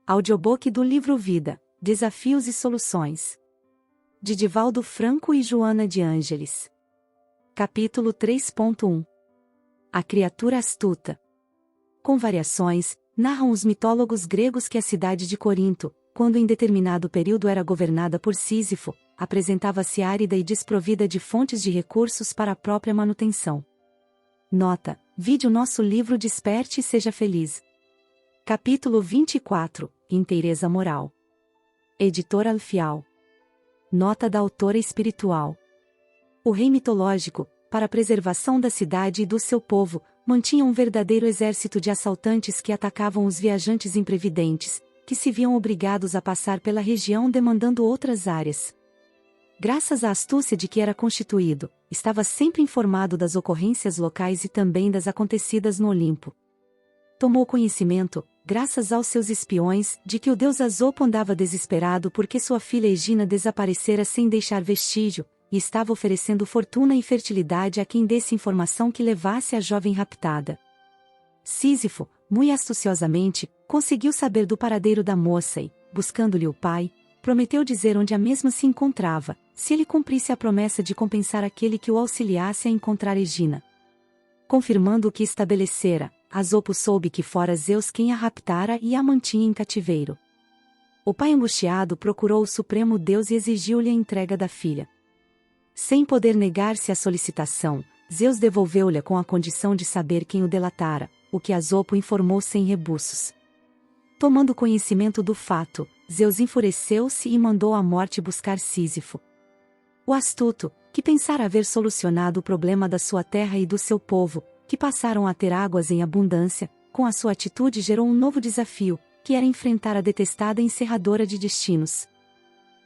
Audiobook do livro Vida, Desafios e Soluções. De Divaldo Franco e Joana de Ângeles. Capítulo 3.1. A criatura astuta. Com variações, narram os mitólogos gregos que a cidade de Corinto, quando em determinado período era governada por Sísifo, apresentava-se árida e desprovida de fontes de recursos para a própria manutenção. Nota: vide o nosso livro Desperte e Seja Feliz. Capítulo 24. Inteireza moral. Editora Alfial. Nota da autora espiritual. O rei mitológico, para a preservação da cidade e do seu povo, mantinha um verdadeiro exército de assaltantes que atacavam os viajantes imprevidentes, que se viam obrigados a passar pela região demandando outras áreas. Graças à astúcia de que era constituído, estava sempre informado das ocorrências locais e também das acontecidas no Olimpo. Tomou conhecimento, graças aos seus espiões, de que o deus Azopo andava desesperado porque sua filha Egina desaparecera sem deixar vestígio, e estava oferecendo fortuna e fertilidade a quem desse informação que levasse a jovem raptada. Sísifo, muito astuciosamente, conseguiu saber do paradeiro da moça e, buscando-lhe o pai, prometeu dizer onde a mesma se encontrava, se ele cumprisse a promessa de compensar aquele que o auxiliasse a encontrar Egina. Confirmando o que estabelecera, Azopo soube que fora Zeus quem a raptara e a mantinha em cativeiro. O pai angustiado procurou o Supremo Deus e exigiu-lhe a entrega da filha. Sem poder negar-se à solicitação, Zeus devolveu-lhe com a condição de saber quem o delatara, o que Azopo informou sem rebuços. Tomando conhecimento do fato, Zeus enfureceu-se e mandou à morte buscar Sísifo. O astuto, que pensara haver solucionado o problema da sua terra e do seu povo, que passaram a ter águas em abundância, com a sua atitude gerou um novo desafio, que era enfrentar a detestada encerradora de destinos.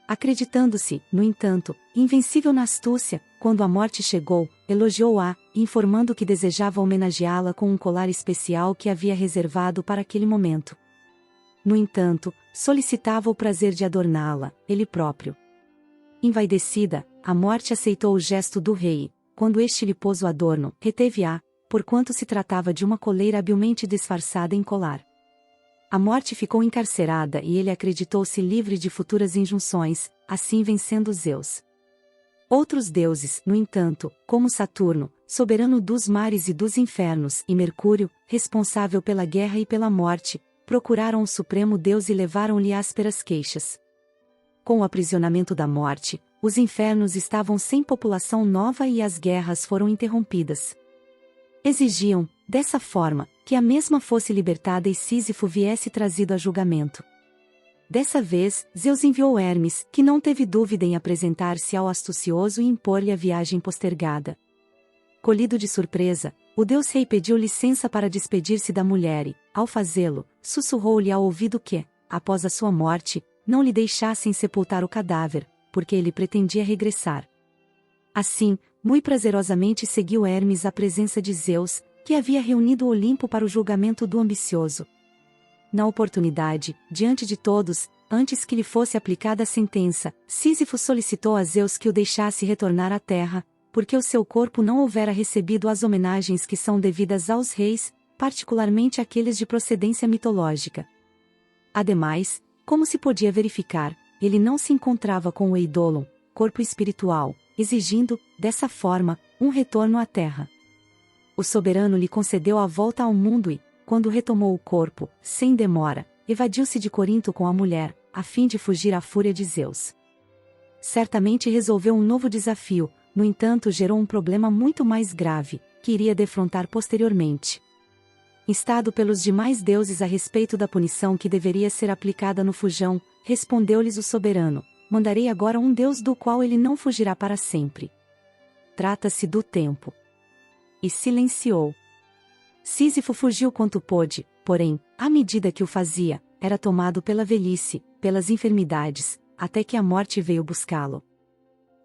Acreditando-se, no entanto, invencível na astúcia, quando a morte chegou, elogiou-a, informando que desejava homenageá-la com um colar especial que havia reservado para aquele momento. No entanto, solicitava o prazer de adorná-la, ele próprio. Envaidecida, a morte aceitou o gesto do rei, quando este lhe pôs o adorno, reteve-a, porquanto se tratava de uma coleira habilmente disfarçada em colar. A morte ficou encarcerada e ele acreditou-se livre de futuras injunções, assim vencendo Zeus. Outros deuses, no entanto, como Saturno, soberano dos mares e dos infernos, e Mercúrio, responsável pela guerra e pela morte, procuraram o Supremo Deus e levaram-lhe ásperas queixas. Com o aprisionamento da morte, os infernos estavam sem população nova e as guerras foram interrompidas. Exigiam, dessa forma, que a mesma fosse libertada e Sísifo viesse trazido a julgamento. Dessa vez, Zeus enviou Hermes, que não teve dúvida em apresentar-se ao astucioso e impor-lhe a viagem postergada. Colhido de surpresa, o deus-rei pediu licença para despedir-se da mulher e, ao fazê-lo, sussurrou-lhe ao ouvido que, após a sua morte, não lhe deixassem sepultar o cadáver, porque ele pretendia regressar. Assim, muito prazerosamente seguiu Hermes à presença de Zeus, que havia reunido o Olimpo para o julgamento do ambicioso. Na oportunidade, diante de todos, antes que lhe fosse aplicada a sentença, Sísifo solicitou a Zeus que o deixasse retornar à terra, porque o seu corpo não houvera recebido as homenagens que são devidas aos reis, particularmente aqueles de procedência mitológica. Ademais, como se podia verificar, ele não se encontrava com o Eidolon, corpo espiritual, exigindo, dessa forma, um retorno à terra. O soberano lhe concedeu a volta ao mundo e, quando retomou o corpo, sem demora, evadiu-se de Corinto com a mulher, a fim de fugir à fúria de Zeus. Certamente resolveu um novo desafio, no entanto gerou um problema muito mais grave, que iria defrontar posteriormente. Instado pelos demais deuses a respeito da punição que deveria ser aplicada no fujão, respondeu-lhes o soberano: mandarei agora um deus do qual ele não fugirá para sempre. Trata-se do tempo. E silenciou. Sísifo fugiu quanto pôde, porém, à medida que o fazia, era tomado pela velhice, pelas enfermidades, até que a morte veio buscá-lo.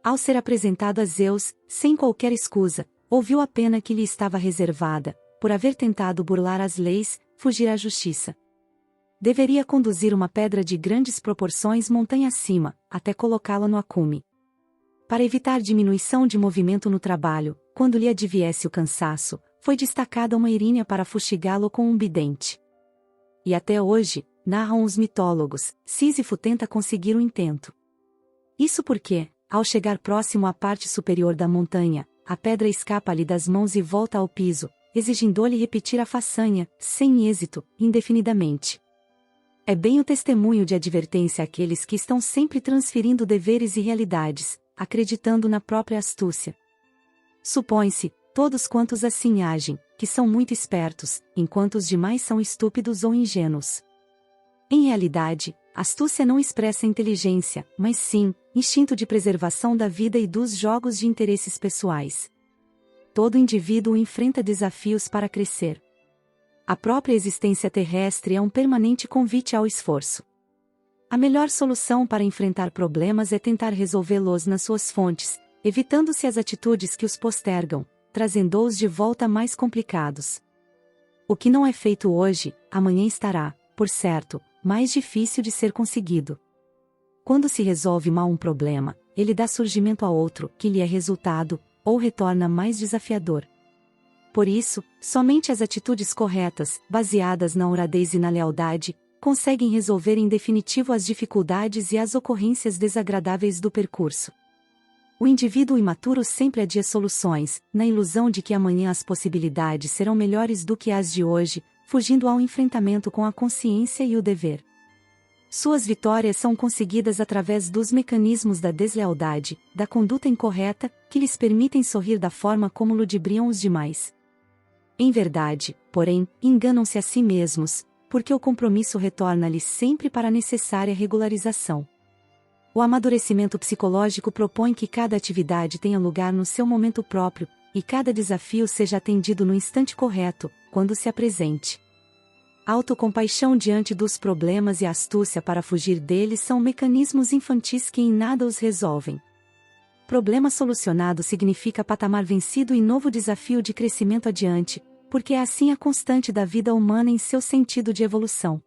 Ao ser apresentado a Zeus, sem qualquer escusa, ouviu a pena que lhe estava reservada, por haver tentado burlar as leis, fugir à justiça. Deveria conduzir uma pedra de grandes proporções montanha acima, até colocá-la no acume. Para evitar diminuição de movimento no trabalho, quando lhe adviesse o cansaço, foi destacada uma erínia para fustigá-lo com um bidente. E até hoje, narram os mitólogos, Sísifo tenta conseguir o intento. Isso porque, ao chegar próximo à parte superior da montanha, a pedra escapa-lhe das mãos e volta ao piso, exigindo-lhe repetir a façanha, sem êxito, indefinidamente. É bem o testemunho de advertência àqueles que estão sempre transferindo deveres e realidades, acreditando na própria astúcia. Supõe-se, todos quantos assim agem, que são muito espertos, enquanto os demais são estúpidos ou ingênuos. Em realidade, astúcia não expressa inteligência, mas sim, instinto de preservação da vida e dos jogos de interesses pessoais. Todo indivíduo enfrenta desafios para crescer. A própria existência terrestre é um permanente convite ao esforço. A melhor solução para enfrentar problemas é tentar resolvê-los nas suas fontes, evitando-se as atitudes que os postergam, trazendo-os de volta mais complicados. O que não é feito hoje, amanhã estará, por certo, mais difícil de ser conseguido. Quando se resolve mal um problema, ele dá surgimento a outro, que lhe é resultado, ou retorna mais desafiador. Por isso, somente as atitudes corretas, baseadas na honradez e na lealdade, conseguem resolver em definitivo as dificuldades e as ocorrências desagradáveis do percurso. O indivíduo imaturo sempre adia soluções, na ilusão de que amanhã as possibilidades serão melhores do que as de hoje, fugindo ao enfrentamento com a consciência e o dever. Suas vitórias são conseguidas através dos mecanismos da deslealdade, da conduta incorreta, que lhes permitem sorrir da forma como ludibriam os demais. Em verdade, porém, enganam-se a si mesmos, porque o compromisso retorna-lhes sempre para a necessária regularização. O amadurecimento psicológico propõe que cada atividade tenha lugar no seu momento próprio, e cada desafio seja atendido no instante correto, quando se apresente. A autocompaixão diante dos problemas e a astúcia para fugir deles são mecanismos infantis que em nada os resolvem. Problema solucionado significa patamar vencido e novo desafio de crescimento adiante, porque é assim a constante da vida humana em seu sentido de evolução.